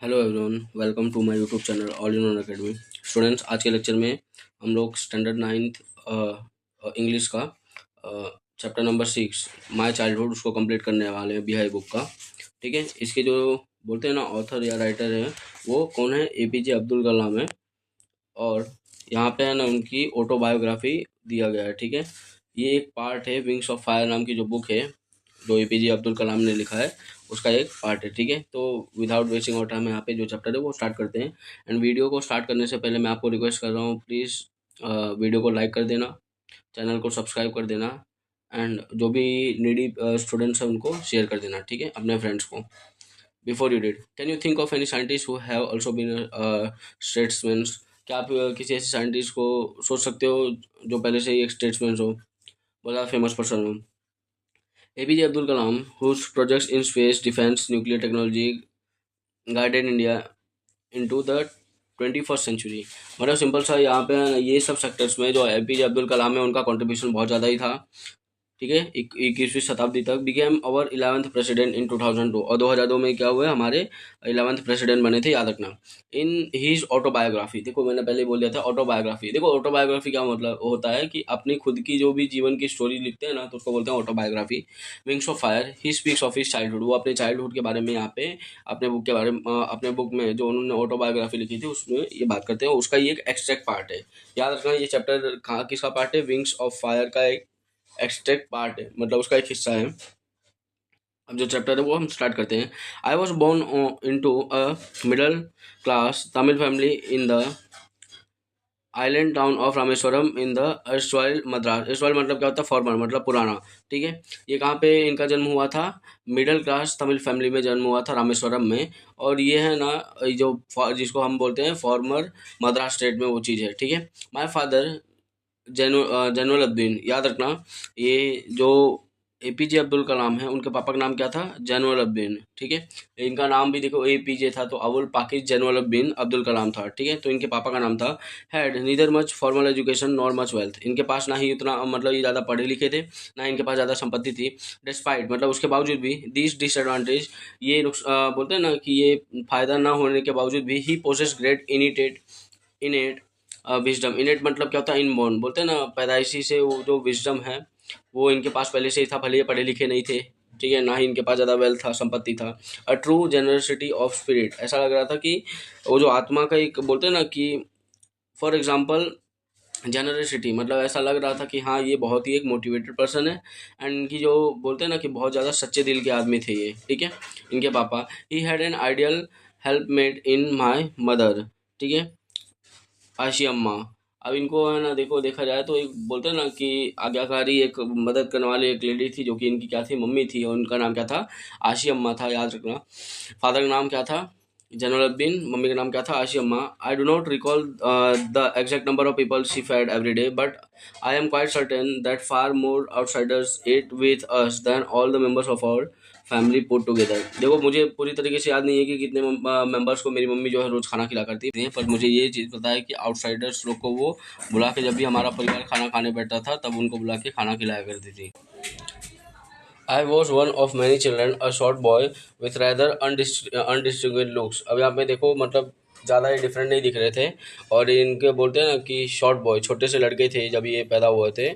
Hello everyone, welcome to my YouTube channel all in one academy. Students, आज के lecture में हम लोग स्टैंडर्ड नाइन्थ इंग्लिश का चैप्टर नंबर 6 माय चाइल्डहुड उसको कंप्लीट करने वाले हैं बिहाई बुक का। ठीक है, इसके जो बोलते हैं ना ऑथर या राइटर है वो कौन है? एपीजे अब्दुल कलाम है। और यहाँ पे है ना उनकी ऑटोबायोग्राफी दिया गया है। ठीक है, ये एक पार्ट है विंग्स ऑफ फायर नाम की जो बुक है जो एपीजे अब्दुल कलाम ने लिखा है उसका एक पार्ट है। ठीक है, तो विदाउट वेस्टिंग आवर टाइम यहाँ पे जो चैप्टर है वो स्टार्ट करते हैं। एंड वीडियो को स्टार्ट करने से पहले मैं आपको रिक्वेस्ट कर रहा हूँ, प्लीज़ वीडियो को लाइक कर देना, चैनल को सब्सक्राइब कर देना, एंड जो भी नीडी स्टूडेंट्स हैं उनको शेयर कर देना। ठीक है, अपने फ्रेंड्स को। Before you did, can you think of any scientist who have also been statesman? क्या आप किसी ऐसे साइंटिस्ट को सोच सकते हो जो पहले से ही एक स्टेट्समैन हो, बहुत ज़्यादा फेमस पर्सन हो? APJ Abdul Kalam, whose projects in space, defense, nuclear technology guided India into the 21st century. मतलब सिंपल सा यहाँ पे ये सब सेक्टर्स में जो एपीजे अब्दुल कलाम है उनका कंट्रीब्यूशन बहुत ज़्यादा ही था। ठीक है, 21वीं शताब्दी तक। Became our 11th president in 2002, और 2002 में क्या हुआ, हमारे 11th प्रेसिडेंट बने थे, याद रखना। इन हीज ऑटोबायोग्राफी, देखो मैंने पहले ही बोल दिया था ऑटोबायोग्राफी। देखो ऑटोबायोग्राफी क्या मतलब होता है कि अपनी खुद की जो भी जीवन की स्टोरी लिखते हैं ना तो उसको बोलते हैं autobiography. Wings of fire, he speaks of his childhood, वो अपने चाइल्डहुड के बारे में यहाँ पे अपने बुक के बारे में अपने बुक में जो उन्होंने ऑटोबायोग्राफी लिखी थी उसमें ये बात करते हैं। उसका ये एक एक्सट्रैक्ट पार्ट है, याद रखना। ये चैप्टर कहाँ किसका पार्ट है? विंग्स ऑफ फायर का एक एक्सट्रैक्ट पार्ट है, मतलब उसका एक हिस्सा है। अब जो चैप्टर है वो हम स्टार्ट करते हैं। I was born into a middle class Tamil family in the island town of Rameswaram in the erstwhile Madras. Erstwhile मतलब क्या होता है? फॉर्मर, मतलब पुराना। ठीक है, ये कहाँ पे इनका जन्म हुआ था? मिडिल क्लास तमिल फैमिली में जन्म हुआ था, रामेश्वरम में। और ये है ना ये जो जिसको हम बोलते हैं फॉर्मर मद्रास स्टेट में, वो चीज़ है। ठीक है, माई फादर जैनुलब्दीन, याद रखना। ये जो एपीजे अब्दुल कलाम है उनके पापा का नाम क्या था? जैनुलब्दीन। ठीक है, इनका नाम भी देखो एपीजे था तो अबुल पाकिज जैनुलब्दीन अब्दुल कलाम था। ठीक है, तो इनके पापा का नाम था। Had neither much formal education nor much wealth, इनके पास ना ही उतना मतलब ये ज़्यादा पढ़े लिखे थे, ना इनके पास ज़्यादा संपत्ति थी। डिस्पाइट मतलब उसके बावजूद भी, दिस डिसएडवांटेज, ये बोलते हैं ना कि ये फायदा ना होने के बावजूद भी, he possess great innate wisdom. Innate मतलब क्या होता है? इनबॉर्न, बोलते हैं ना पैदाइशी से वो जो विजडम है वो इनके पास पहले से ही था, भले ये पढ़े लिखे नहीं थे। ठीक है, ना ही इनके पास ज़्यादा वेल्थ था, संपत्ति था। A true generosity of spirit, ऐसा लग रहा था कि वो जो आत्मा का एक बोलते हैं ना कि फॉर एग्जाम्पल जेनरसिटी, मतलब ऐसा लग रहा था कि हाँ ये बहुत ही एक मोटिवेटेड पर्सन है। एंड इनकी जो बोलते हैं ना कि बहुत ज़्यादा सच्चे दिल के आदमी थे ये। ठीक है, इनके पापा, he had an ideal helpmate in my mother. ठीक है, आशी अम्मा। अब इनको है ना देखो, देखा जाए तो एक बोलते हैं ना कि आज्ञाकारी एक मदद करने वाली एक लेडी थी जो कि इनकी क्या थी? मम्मी थी, और उनका नाम क्या था? आशी अम्मा था, याद रखना। फादर का नाम क्या था? जैनुलब्दीन। मम्मी का नाम क्या था? Ashiamma. I do not recall the exact number of people she fed every day, but I am quite certain that far more outsiders ate with us than all the members of our family put together. देखो मुझे पूरी तरीके से याद नहीं है कि कितने मेंबर्स को मेरी मम्मी जो है रोज़ खाना खिला करती थी, पर मुझे ये चीज़ पता है कि आउटसाइडर्स लोग को वो बुला के, जब भी हमारा परिवार खाना खाने बैठता था तब उनको बुला के खाना खिलाया करती थी। I was one of many children, a short boy with rather undistinguished looks. अब यहाँ पे देखो मतलब ज़्यादा ही डिफरेंट नहीं दिख रहे थे, और इनके बोलते हैं ना कि शॉर्ट बॉय, छोटे से लड़के थे जब ये पैदा हुए थे।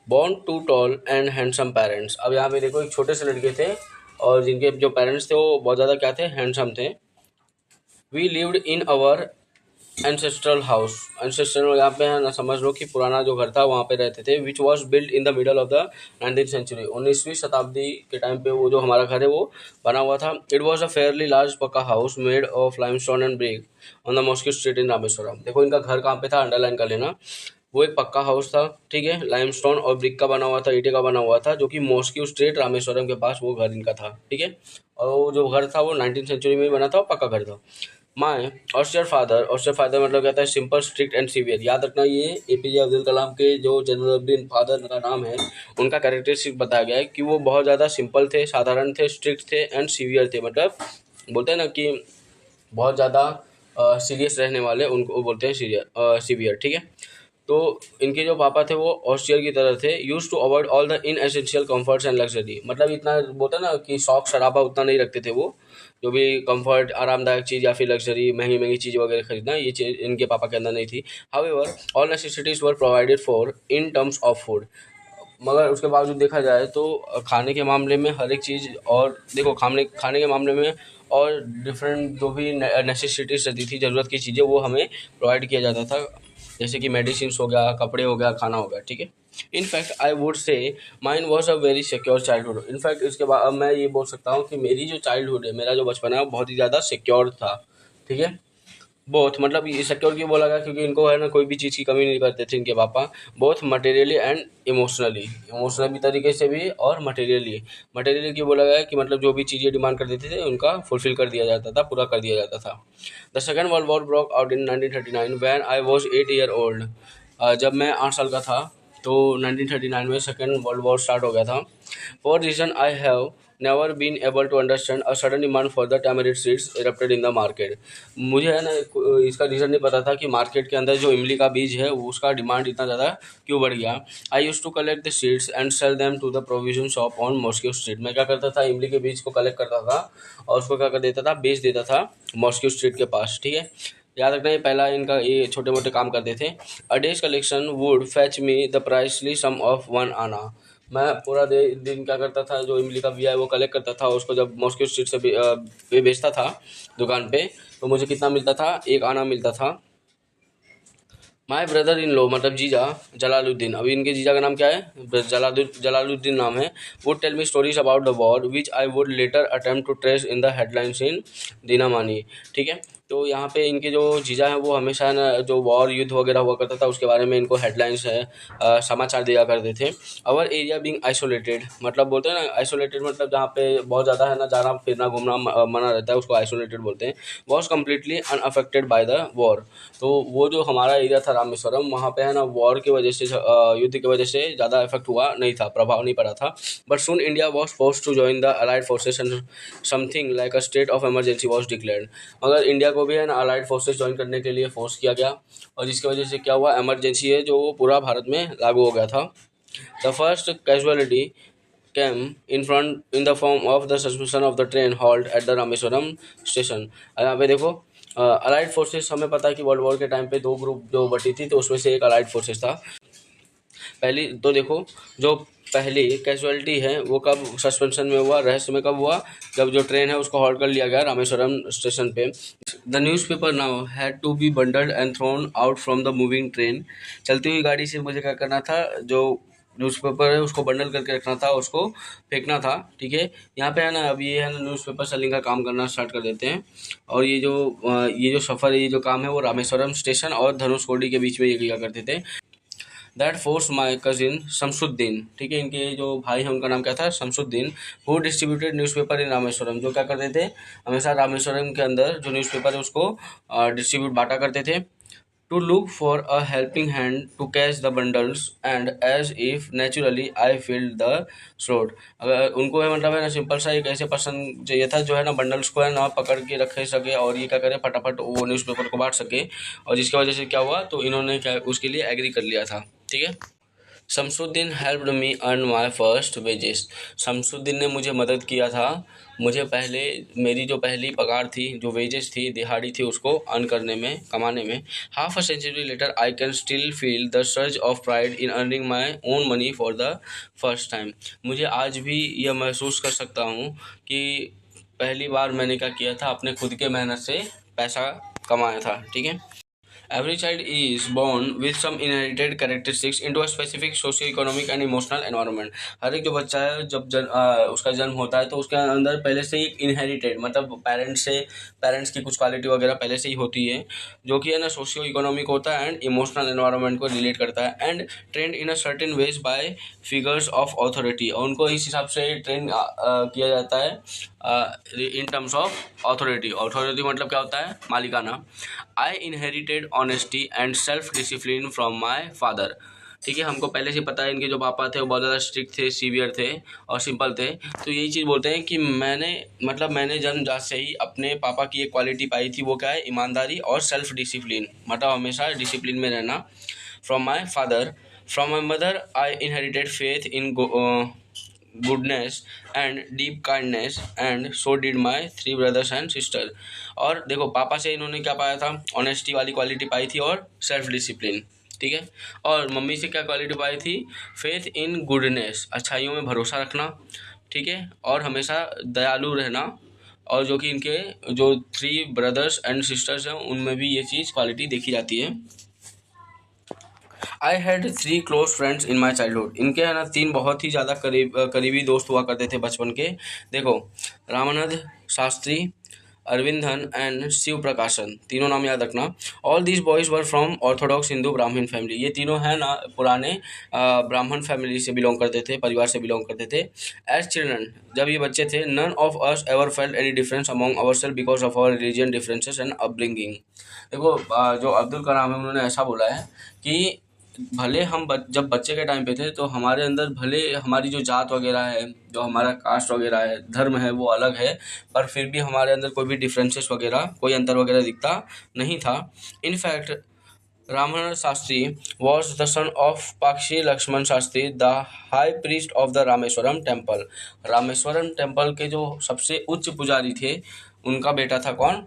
Born to tall and handsome parents. अब यहाँ पे देखो एक छोटे से लड़के थे और जिनके जो पेरेंट्स थे वो बहुत ज़्यादा क्या थे? हैंडसम थे। We lived in our ancestral house. Ancestral यहाँ पे है ना, समझ लो कि पुराना जो घर था वहाँ पे रहते थे। Which was build in the middle of the 19th century, 19वीं शताब्दी के टाइम पे वो जो हमारा घर है वो बना हुआ था। It was a fairly large pucca house made of limestone and brick on the mosque street in Rameswaram. देखो इनका घर कहाँ पे था, अंडरलाइन कर लेना। वो एक पक्का हाउस था, ठीक है, लाइमस्टोन और ब्रिक का बना हुआ था, ईंटे का बना हुआ था, जो कि मॉस्क्यू स्ट्रीट रामेश्वरम के पास वो घर इनका था। ठीक है, और वो जो घर था वो 19th सेंचुरी में ही बना था, पक्का घर था। My austere father, austere father मतलब कहता है सिंपल, स्ट्रिक्ट एंड सीवियर। याद रखना ये एपीजे अब्दुल कलाम के जो जैनुलब्दीन फादर का नाम है उनका कैरेक्टरिस्टिक बताया गया है कि वो बहुत ज़्यादा सिंपल थे, साधारण थे, स्ट्रिक्ट थे एंड सीवियर थे। मतलब बोलते हैं ना कि बहुत ज़्यादा सीरियस रहने वाले, उनको बोलते हैं सीवियर। ठीक है, तो इनके जो पापा थे वो ऑस्ट्रियर की तरह थे, used to avoid all the inessential comforts and luxury, मतलब इतना बोलता ना कि शौक शराबा उतना नहीं रखते थे वो, जो भी कंफर्ट आरामदायक चीज़ या फिर लग्जरी महंगी महंगी चीज़ वगैरह खरीदना, ये चीज़ इनके पापा के अंदर नहीं थी। However all necessities were provided for in terms of food, मगर उसके बावजूद देखा जाए तो खाने के मामले में हर एक चीज़, और देखो खाने खाने के मामले में और डिफरेंट जो भी नेसेसिटीज रहती थी, ज़रूरत की चीज़ें, वो हमें प्रोवाइड किया जाता था, जैसे कि मेडिसिन हो गया, कपड़े हो गया, खाना हो गया, ठीक है। In fact I would say mine was a very secure childhood, in fact इसके बाद मैं ये बोल सकता हूँ कि मेरी जो चाइल्डहुड है, मेरा जो बचपन है वो बहुत ही ज़्यादा सिक्योर था, ठीक है। बहुत मतलब ये सिक्योर क्यों बोला गया, क्योंकि इनको है ना कोई भी चीज़ की कमी नहीं करते थे इनके पापा, बहुत मटेरियली एंड इमोशनली, इमोशनली तरीके से भी और मटेरियली। मटेरियली क्यों बोला गया कि मतलब जो भी चीज़ें डिमांड कर देते थे उनका फुलफिल कर दिया जाता था, पूरा कर दिया जाता था। The second world war broke out in 1939 when I was 8 year old, जब मैं 8 साल का था तो 1939 में सेकेंड वर्ल्ड वॉर स्टार्ट हो गया था। For reason I have never been able to understand a sudden demand for the tamarind seeds erupted in the market, मुझे है ना इसका रीज़न नहीं पता था कि मार्केट के अंदर जो इमली का बीज है उसका डिमांड इतना ज़्यादा क्यों बढ़ गया। I used to collect the seeds and sell them to the provision shop on mosque street, मैं क्या करता था, इमली के बीज को कलेक्ट करता था और उसको क्या कर देता था, बेच देता था मॉस्को स्ट्रीट के पास, ठीक है। याद रखना ये पहला इनका ये छोटे मोटे काम करते थे। A day's collection would fetch me the princely sum of 1 anna, मैं पूरा दिन क्या करता था, जो इमली का बिया है वो कलेक्ट करता था, उसको जब मॉस्को स्ट्रीट से बेचता था दुकान पे, तो मुझे कितना मिलता था, 1 आना मिलता था। माई ब्रदर इन लॉ मतलब जीजा जलालुद्दीन, अभी इनके जीजा का नाम क्या है, जलालुद्दीन नाम है, would tell me stories about the war which I would later attempt to trace in the headlines in Dinamani, ठीक है। तो यहाँ पे इनके जो जीजा हैं वो हमेशा ना जो वॉर युद्ध वगैरह हुआ करता था उसके बारे में इनको हेडलाइंस है, समाचार दिया करते थे। अवर एरिया बीइंग आइसोलेटेड, मतलब बोलते हैं ना आइसोलेटेड, मतलब जहाँ पे बहुत ज़्यादा है ना जाना फिरना घूमना मना रहता है, उसको आइसोलेटेड बोलते हैं। Was completely unaffected by the war, तो वो जो हमारा एरिया था रामेश्वरम, वहाँ पे है ना वॉर की वजह से युद्ध की वजह से ज़्यादा इफेक्ट हुआ नहीं था, प्रभाव नहीं पड़ा था। But soon India was forced to join the allied forces and something like a state of emergency was declared, मगर इंडिया को भी है ना अलाइड फोर्सेस ज्वाइन करने के लिए फोर्स किया गया, और जिसकी वजह से क्या हुआ, इमरजेंसी है जो पूरा भारत में लागू हो गया था। The first casualty came in the form of the suspension of the train halt at the Rameswaram station. यहाँ पे देखो अलाइड फोर्सेस, हमें पता है कि वर्ल्ड वॉर के टाइम पे 2 ग्रुप जो बटी थी, तो उसमें से एक अलाइड फोर्सेस था। पहली तो देखो जो पहली कैजुअलिटी है वो कब सस्पेंशन में हुआ, रहस्य में कब हुआ, जब जो ट्रेन है उसको हॉल्ट कर लिया गया रामेश्वरम स्टेशन पे। The newspaper now had to be bundled and thrown out from the moving train, चलती हुई गाड़ी से मुझे क्या करना था, जो न्यूज़पेपर है उसको बंडल करके रखना था, उसको फेंकना था, ठीक है। यहाँ पे है ना अब ये है ना न्यूज़पेपर सेलिंग का काम करना स्टार्ट कर देते हैं, और ये जो सफ़र है, ये जो काम है वो रामेश्वरम स्टेशन और धनुषकोडी के बीच में ये किया करते थे। That force my cousin Shamsuddin, ठीक है, इनके जो भाई हैं उनका नाम क्या था, शमसुद्दीन, हु डिस्ट्रीब्यूटेड न्यूज़पेपर इन रामेश्वरम, जो क्या करते थे, हमेशा रामेश्वरम के अंदर जो न्यूज़पेपर है उसको डिस्ट्रीब्यूट बांटा करते थे। To look for a helping hand to catch the bundles and as if naturally I filled the slot, अगर उनको है मतलब है ना सिंपल सा एक ऐसे पर्सन चाहिए था जो है ना बंडल्स को है ना पकड़ के रख सके और ये क्या करे फटाफट वो न्यूज़पेपर को बांट सके, और जिसकी वजह से क्या हुआ, तो इन्होंने क्या उसके लिए एग्री कर लिया था, ठीक है। Shamsuddin helped me earn my first wages, Shamsuddin ने मुझे मदद किया था, मुझे पहले मेरी जो पहली पगार थी, जो वेजेस थी, दिहाड़ी थी, उसको अर्न करने में, कमाने में। Half a century later I can still feel the surge of pride in earning my own money for the first time, मुझे आज भी यह महसूस कर सकता हूँ कि पहली बार मैंने क्या किया था, अपने खुद के मेहनत से पैसा कमाया था, ठीक है। Every child is born with some inherited characteristics into a specific socio-economic and emotional environment. हर एक जो बच्चा है जब उसका जन्म होता है तो उसके अंदर पहले से ही एक इनहेरिटेड मतलब पेरेंट्स की कुछ क्वालिटी वगैरह पहले से ही होती है, जो कि है ना सोशियो इकोनॉमिक होता है एंड इमोशनल एनवायरनमेंट को रिलेट करता है, and trend in a certain veg bye figures of authority, और उनको इस हिसाब से ट्रेन किया जाता है इन टर्म्स ऑफ ऑथोरिटी। ऑथोरिटी मतलब क्या होता है, मालिकाना। आई inherited honesty and self discipline from my father, ठीक है, हमको पहले से पता है इनके जो पापा थे वो बहुत ज़्यादा स्ट्रिक्ट थे, सीवियर थे और सिंपल थे, तो यही चीज़ बोलते हैं कि मैंने जन्मजात से ही अपने पापा की एक क्वालिटी पाई थी, वो क्या है, ईमानदारी और सेल्फ डिसिप्लिन, मतलब हमेशा डिसिप्लिन में रहना। From my father, from my mother I inherited faith in goodness and deep kindness and so did my 3 brothers and sister. और देखो पापा से इन्होंने क्या पाया था, ऑनेस्टी वाली क्वालिटी पाई थी और सेल्फ डिसिप्लिन, ठीक है। और मम्मी से क्या क्वालिटी पाई थी, फेथ इन गुडनेस, अच्छाइयों में भरोसा रखना, ठीक है, और हमेशा दयालु रहना। और जो कि इनके जो 3 ब्रदर्स एंड सिस्टर्स हैं उनमें भी ये चीज़ क्वालिटी देखी जाती है। I had 3 close friends in my childhood. इनके है ना 3 बहुत ही ज़्यादा करीबी दोस्त हुआ करते थे बचपन के। देखो, रामानंद शास्त्री, अरविंदन एंड शिव प्रकाशन, तीनों नाम याद रखना। All these boys were from Orthodox Hindu ब्राह्मण फैमिली। ये तीनों हैं ना पुराने ब्राह्मण फैमिली से बिलोंग करते थे, परिवार से बिलोंग करते थे। एज चिल्ड्रन, जब ये बच्चे थे, none of us ever felt any difference among ourselves because of our religion differences and upbringing. देखो जो अब्दुल कलाम है उन्होंने ऐसा बोला है कि भले हम जब बच्चे के टाइम पे थे तो हमारे अंदर भले हमारी जो जात वगैरह है, जो हमारा कास्ट वगैरह है, धर्म है, वो अलग है, पर फिर भी हमारे अंदर कोई भी डिफरेंसेस वगैरह, कोई अंतर वगैरह दिखता नहीं था। In fact Ramanand Shastri was the son of Pakshi Lakshmana Shastri, the high priest of the Rameswaram temple. Rameswaram temple के जो सबसे उच्च पुजारी थे उनका बेटा था कौन,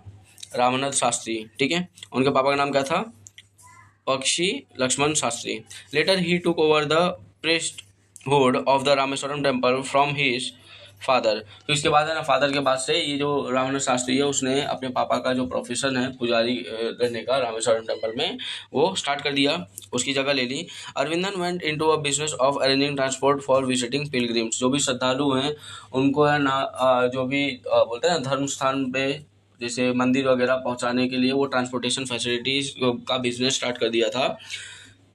रामानंद शास्त्री, ठीक है। उनके पापा का नाम क्या था, Pakshi Lakshmana Shastri. Later he took over the priesthood of the Rameswaram temple from his father. तो इसके बाद है ना, फादर के बाद से ये जो रामानंद शास्त्री है उसने अपने पापा का जो प्रोफेशन है पुजारी रहने का रामेश्वरम टेम्पल में, वो स्टार्ट कर दिया, उसकी जगह ले ली। Aravindan went into a business of arranging transport for visiting pilgrims. जो भी श्रद्धालु हैं उनको है ना जो भी बोलते हैं ना धर्म स्थान पे, जैसे मंदिर वगैरह पहुंचाने के लिए वो ट्रांसपोर्टेशन फैसिलिटीज का बिजनेस स्टार्ट कर दिया था।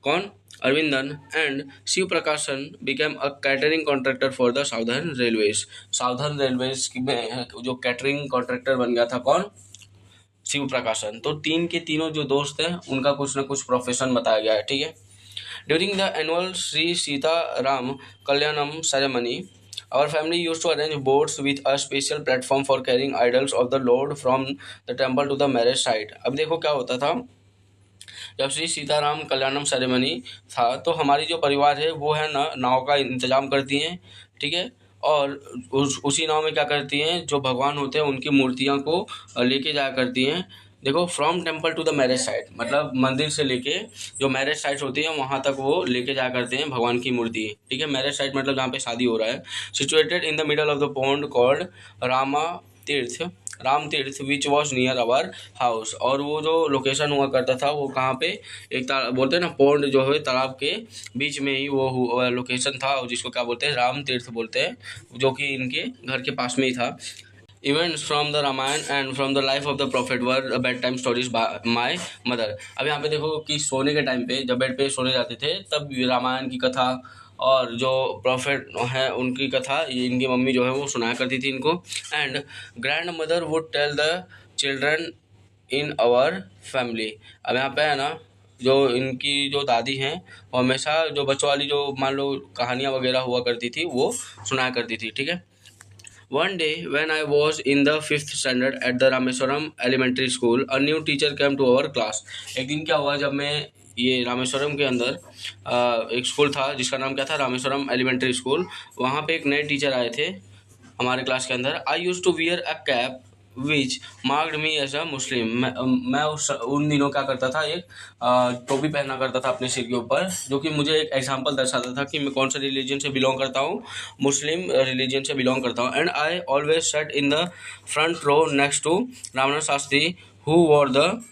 कौन, अरविंदन। एंड शिव प्रकाशन became a catering contractor for the southern railways. Southern railways में जो कैटरिंग कॉन्ट्रैक्टर बन गया था कौन, शिव प्रकाशन। तो तीन के तीनों जो दोस्त हैं उनका कुछ ना कुछ प्रोफेशन बताया गया है, ठीक है। During the annual Shri Sita Rama Kalyanam ceremony, our family used to arrange boats with a special platform for carrying idols of the Lord from the temple to the marriage site। अब देखो क्या होता था, जब श्री सीताराम कल्याणम सेरेमनी था तो हमारी जो परिवार है वो है ना नाव का इंतजाम करती हैं, ठीक है। और उसी नाव में क्या करती हैं, जो भगवान होते हैं उनकी मूर्तियाँ को लेके जाया करती हैं। देखो, from temple to the marriage site, मतलब मंदिर से लेके जो मैरिज साइट होती है वहाँ तक वो लेके जाया करते हैं भगवान की मूर्ति, ठीक है। मैरिज साइट मतलब जहाँ पे शादी हो रहा है। Situated in the middle of the pond called Rama Theertha which was near our house. और वो जो लोकेशन हुआ करता था वो कहाँ पे, एक बोलते हैं ना पौंड जो है तालाब के बीच में ही वो लोकेशन था, जिसको क्या बोलते हैं, राम तीर्थ बोलते हैं, जो कि इनके घर के पास में ही था। Events from the Ramayana and from the life of the prophet were bedtime stories by my mother. अब यहाँ पे देखो कि सोने के टाइम पे जब बेड पे सोने जाते थे तब रामायण की कथा और जो प्रॉफिट है उनकी कथा ये इनकी मम्मी जो है वो सुनाया करती थी इनको। And grandmother would tell the children in our family. अब यहाँ पे है ना जो इनकी जो दादी हैं वो हमेशा जो बच्चों वाली जो मान लो कहानियाँ वगैरह हुआ करती थी वो सुनाया करती थी, ठीक है। One day when I was in the 5th standard at the Rameswaram Elementary School, a new teacher came to our class। एक दिन क्या हुआ, जब मैं ये रामेश्वरम के अंदर एक स्कूल था जिसका नाम क्या था, रामेश्वरम एलिमेंट्री स्कूल, वहाँ पे एक नए टीचर आए थे हमारे क्लास के अंदर। I used to wear a cap which marked me as a Muslim. मैं उन दिनों क्या करता था, एक टोपी पहना करता था अपने सिर के ऊपर, जो कि मुझे एक एग्जाम्पल दर्शाता था कि मैं कौन से रिलीजन से बिलोंग करता हूँ, मुस्लिम रिलीजन से बिलोंग करता हूँ। And I always sat in the front row next to Ramanand Shastri who wore the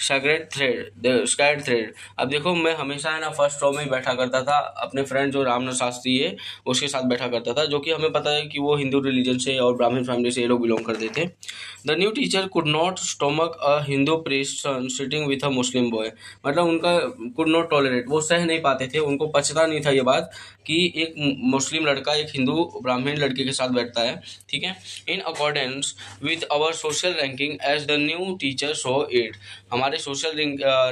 sacred thread. अब देखो मैं हमेशा है ना फर्स्ट रो में ही बैठा करता था, अपने फ्रेंड जो रामनाथ शास्त्री है उसके साथ बैठा करता था, जो कि हमें पता है कि वो हिंदू रिलीजन से और ब्राह्मण फैमिली से ये लोग बिलोंग करते थे। The new teacher could not stomach a Hindu priest son sitting with a Muslim boy. मतलब उनका कुड नॉट टॉलरेट, वो सह नहीं पाते थे, उनको पचता नहीं था ये बात कि एक मुस्लिम लड़का एक हिंदू ब्राह्मण लड़के के साथ बैठता है, ठीक है। In accordance with our social ranking as the new teacher saw it. हमारे हमारे सोशल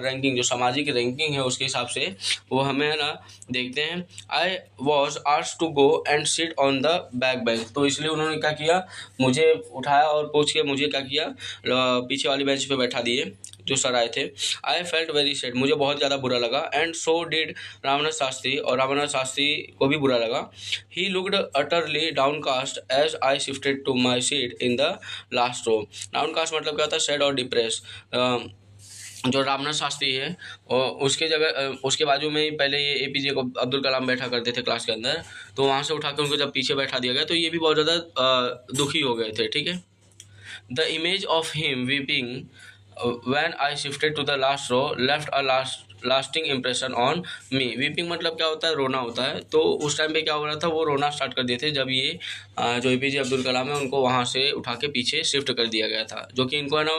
रैंकिंग जो सामाजिक रैंकिंग है उसके हिसाब से वो हमें है ना देखते हैं। I was asked to go and sit on the back bench, तो इसलिए उन्होंने क्या किया, मुझे उठाया और पूछ के मुझे क्या किया, पीछे वाली बेंच पे बैठा दिए जो सर आए थे। आई फेल्ट वेरी सैड, मुझे बहुत ज़्यादा बुरा लगा। And so did Ramanath Shastri, और रामनाथ शास्त्री को भी बुरा लगा। He looked utterly downcast as I shifted to my seat in the last row. Downcast मतलब क्या होता है, सैड और डिप्रेस। जो रामनाथ शास्त्री है और उसके जगह उसके बाजू में ही पहले ये एपीजे को अब्दुल कलाम बैठा करते थे क्लास के अंदर, तो वहाँ से उठा के उनको जब पीछे बैठा दिया गया तो ये भी बहुत ज़्यादा दुखी हो गए थे। ठीक है। The image of him weeping when I shifted to the last row left a lasting impression on me। Weeping मतलब क्या होता है, रोना होता है। तो उस टाइम पे क्या हो रहा था, वो रोना स्टार्ट कर दिए थे जब ये जो एपीजे अब्दुल कलाम है उनको वहाँ से उठा के पीछे शिफ्ट कर दिया गया था, जो कि इनको है ना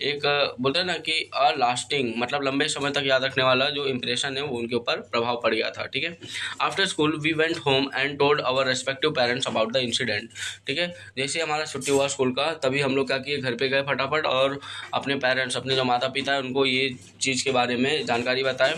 एक बोलते हैं ना कि अ लास्टिंग मतलब लंबे समय तक याद रखने वाला जो इम्प्रेशन है वो उनके ऊपर प्रभाव पड़ गया था। ठीक है। After school we went home and told our respective parents about the incident. ठीक है। जैसे हमारा छुट्टी हुआ स्कूल का तभी हम लोग क्या किए, घर पे गए फटाफट और अपने पेरेंट्स, अपने जो माता पिता है उनको ये चीज़ के बारे में जानकारी बताएं।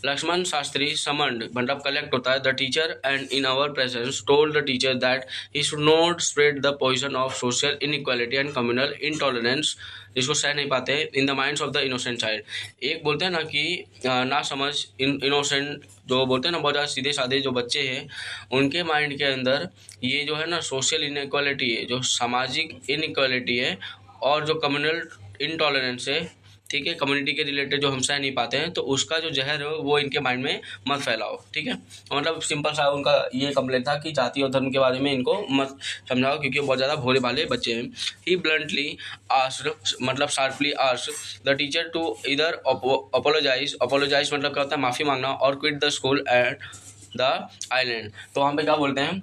लक्ष्मण शास्त्री समन्ड मतलब कलेक्ट होता है the teacher and in our presence told the teacher that he should not spread the poison of social inequality and communal intolerance, जिसको सह नहीं पाते in the minds of the innocent child. एक बोलते हैं ना कि ना समझ इनोसेंट जो बोलते हैं ना बहुत ज़्यादा सीधे साधे जो बच्चे हैं उनके माइंड के अंदर ये जो है ना सोशल इनइक्वालिटी है, जो सामाजिक इनइक्वालिटी है और जो कम्युनल इंटॉलरेंस है, ठीक है, कम्युनिटी के रिलेटेड जो हम सह नहीं पाते हैं, तो उसका जो जहर है वो इनके माइंड में मत फैलाओ। ठीक है। मतलब सिंपल सा उनका ये कंप्लेंट था कि जाति और धर्म के बारे में इनको मत समझाओ क्योंकि बहुत ज़्यादा भोले भाले बच्चे हैं। ही ब्लंटली आस्क्ड मतलब sharply asked the teacher to either apologize मतलब क्या होता है, माफ़ी मांगना, और quit the school and the island. तो वहाँ पे क्या बोलते हैं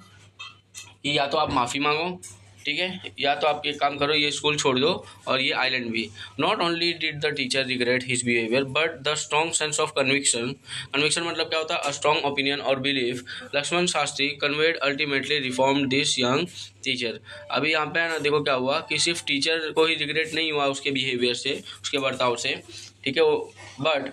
कि या तो आप माफ़ी मांगो, ठीक है, या तो आप एक काम करो ये स्कूल छोड़ दो और ये आइलैंड भी। Not only did the teacher regret his behaviour but the strong sense of conviction मतलब क्या होता है, अ स्ट्रॉन्ग ओपिनियन और belief Lakshmana Shastri conveyed ultimately reform this young teacher. अभी यहाँ पे है ना देखो क्या हुआ कि सिर्फ टीचर को ही रिग्रेट नहीं हुआ उसके बिहेवियर से, उसके बर्ताव से, ठीक है, वो बट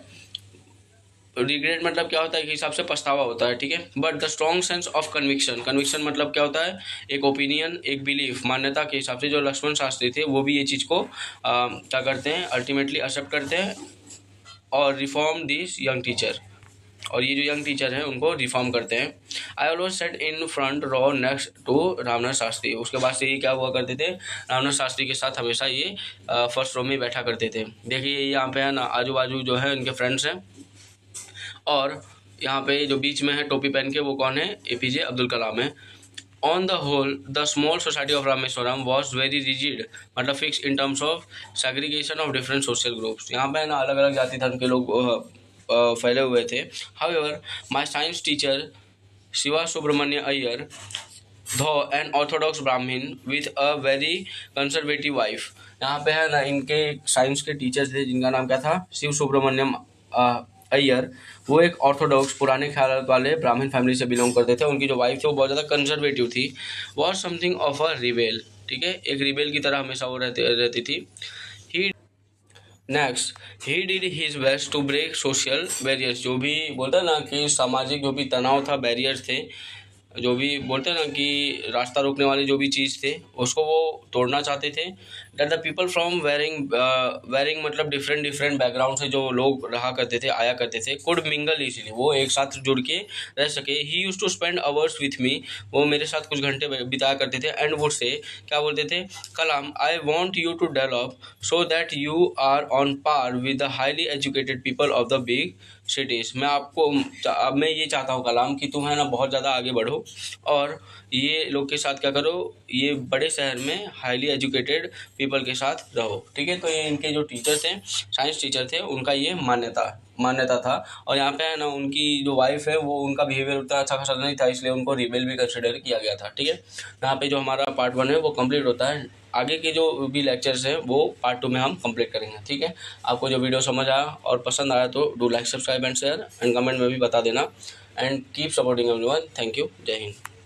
रिग्रेट मतलब क्या होता है कि हिसाब से पछतावा होता है। ठीक है। But the strong sense of conviction मतलब क्या होता है, एक ओपिनियन, एक बिलीफ, मान्यता के हिसाब से जो लक्ष्मण शास्त्री थे वो भी ये चीज़ को क्या करते हैं, अल्टीमेटली एक्सेप्ट करते हैं और रिफॉर्म दिस यंग टीचर, और ये जो यंग टीचर हैं उनको रिफॉर्म करते हैं। I always sat in front row next to Ramanath Shastri. उसके बाद से ये क्या हुआ करते थे, रामनाथ शास्त्री के साथ हमेशा ये फर्स्ट रो में बैठा करते थे। देखिए यहाँ पे है ना आजू बाजू जो है उनके फ्रेंड्स हैं, और यहाँ पे जो बीच में है टोपी पहन के वो कौन है, एपीजे अब्दुल कलाम है। On the whole the small society of Rameswaram was very rigid मतलब fix in terms of segregation of different social groups. यहाँ पे ना अलग अलग जाति धर्म के लोग फैले हुए थे। However my science teacher Shiva Subramanya Iyer though an orthodox ब्राह्मण with a very conservative wife। यहाँ पे है ना इनके साइंस के टीचर थे जिनका नाम क्या था, शिव सुब्रमण्यम अय्यर। वो एक ऑर्थोडॉक्स पुराने ख्याल वाले ब्राह्मण फैमिली से बिलोंग करते थे। उनकी जो वाइफ थी वो बहुत ज़्यादा कंजर्वेटिव थी, was something of a rebel. ठीक है, एक रिबेल की तरह हमेशा वो रहती थी। He next he did his best to break social barriers. जो भी बोलते हैं ना कि सामाजिक जो भी तनाव था, बैरियर्स थे, जो भी बोलते हैं ना कि रास्ता रोकने वाले जो भी चीज़ थे उसको वो तोड़ना चाहते थे। That the people from varying मतलब डिफरेंट बैकग्राउंड से जो लोग रहा करते थे, आया करते थे, कुड मिंगल इजीली, वो एक साथ जुड़ के रह सके। He used to spend hours with me, वो मेरे साथ कुछ घंटे बिताया करते थे। एंड वुड से क्या बोलते थे, Kalam I want you to develop so that you are on par with the highly educated people of the big cities. मैं आपको अब मैं ये चाहता हूँ कलाम कि तुम है ना बहुत ज़्यादा आगे बढ़ो और ये लोग के साथ क्या करो, ये बड़े शहर में हाईली एजुकेटेड पीपल के साथ रहो। ठीक है। तो ये इनके जो टीचर थे, साइंस टीचर थे, उनका ये मान्यता था। और यहाँ पे है ना उनकी जो वाइफ है वो उनका बिहेवियर उतना अच्छा खासा नहीं था, इसलिए उनको रिबेल भी कंसिडर किया गया था। ठीक है। यहाँ पे जो हमारा पार्ट 1 है वो कंप्लीट होता है। आगे के जो भी लेक्चर्स हैं वो पार्ट 2 में हम कंप्लीट करेंगे। ठीक है। आपको जो वीडियो समझ आया और पसंद आया तो do like, subscribe and share and comment में भी बता देना। And keep supporting everyone. Thank you. जय हिंद।